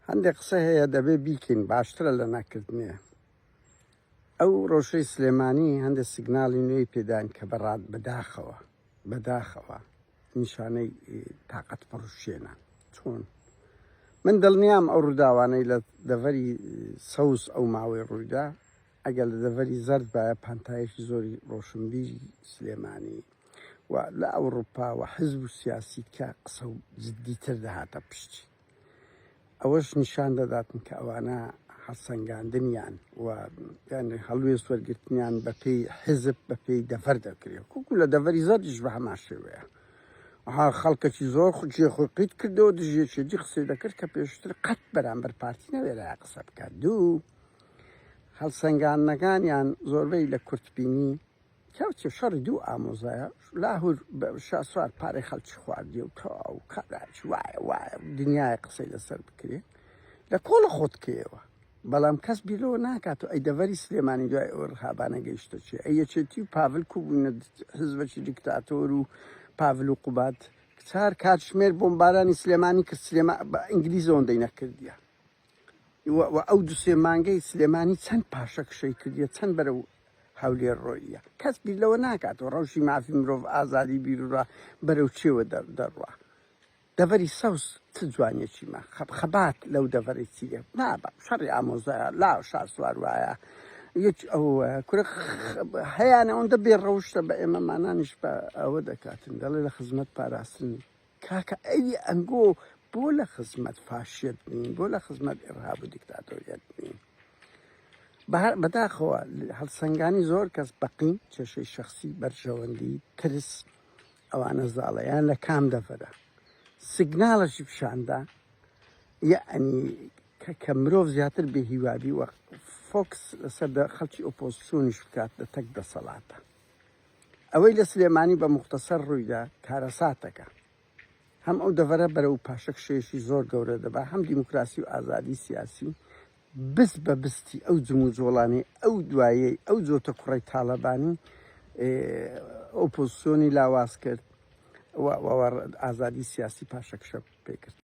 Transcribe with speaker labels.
Speaker 1: هەندێک قسە هەیە دەبێ بیکەین باشترە لە نەکردنێ. ئەو ڕۆژەی سلێمانی هەندێک سیگناڵی نوێی پێدان کە بەڕات بەداخەوە نیشانەی تااقەت پڕوشێنان. چۆن من دڵنیام ئەو ڕووداوانەی لە دەڤەری سەوز ئەو ماوەی ڕوویدا ئەگەر لە دەڤەری زەرد باە پانتایشی زۆری ڕۆشنبیری سلێمانی و لە ئەوروپا و حزب و سیاسی کە قسە و جددیتر دەهاتە پشتی. ئەوەش نیشان دەداتن کە ئەوانە هەڵسەنگاندنیان و یانی هەڵوێست وەرگرتنیان بە پێی حزب بە پێی دەڤەر دەکرێت. کوکو لە دەڤەری زەردیش بە هەمان شێوەیە. خەڵکەکی زۆر جێ خۆی قیت کردەوە دژێکێکی قسەی دەکرد کە پێشتر قەت بەرامبەر پارتی نەوێرا قسە بکات. دوو هەڵسەنگاندنەکانیان زۆربەی لە کورتبینی کەوتێ شەڕی دوو ئامۆزایە لاهور شاسوار پارەی خەڵکی خواردی و تەواو کاراچ وایە دنیای قسەی لەسەر بکرێت لە کۆڵە خۆتکەوە. بەڵام کەس بیرەوە ناکات و ئەی دەڤەری سلێمانی دوای ئەوە ڕەهابانە گەیشتە چێ ئەی یەکێتی و پاڤل کوبوونە حزبەکی دیکتاتۆر و پاڤل و قوبات چار کاتژمێر بۆمبارانی سلێمانی کرد بە ئینگلیزە ئەوەندەی نەکردیە و ئەو دوسێ مانگەی سلێمانی چەند پاشە کشەی کردیە چەند بەرەو هەولێر ڕۆیە. کەس بیر لەوە ناکات و ڕەوشی مافی مرۆڤ ئازادی بیرڕە بەرەو چێوە دەڕوا. دەڤەری سەوز چ جوانێکی مە خەبات لەو دەڤەری چیە نابە شەڕی ئامۆزایە لاو شاسوار وایە ئەو کورە هەیەە ئەوەندە بێ ڕەوشتە بە ئێمەمانانیش بە ئەوە دەکاتن دەڵێ لە خزمەت پاراستن کاکە ئەوی ئەنگۆ بۆ لە خزمەت فاشێت بین بۆ لە خزمەت ئێرهاب و دیکتاتۆریەت بین. بەداخەوە هەڵسەنگانی زۆر کەس بەقین کێشەی شەخسی بەرژەوەندی ترس ئەوانە زاڵەیان لە کام دەڤەرە سیگناڵەشی پیشاندا یعنی کە مرۆڤ زیاتر بێ هیوادی و فۆکس لەسەر خەڵکی ئۆپۆزیسیۆنیش بکات لە تەک دەسەڵاتە. ئەوەی لە سلێمانی بە موختەسەر ڕوویدا کارەساتەکە هەم ئەو دەڤەرە بەرەو پاشەکشێشی زۆر گەورە دەبا هەم دیموکراسی و ئازادی سیاسی بست بە بستی ئەو جم و جۆڵانی ئەو دوایەی ئەو جۆتە کوڕی تاالەبانی ئۆپۆزیسیۆنی لاواز کرد و ئازادی سیاسی پاشەکشە پێ کرد.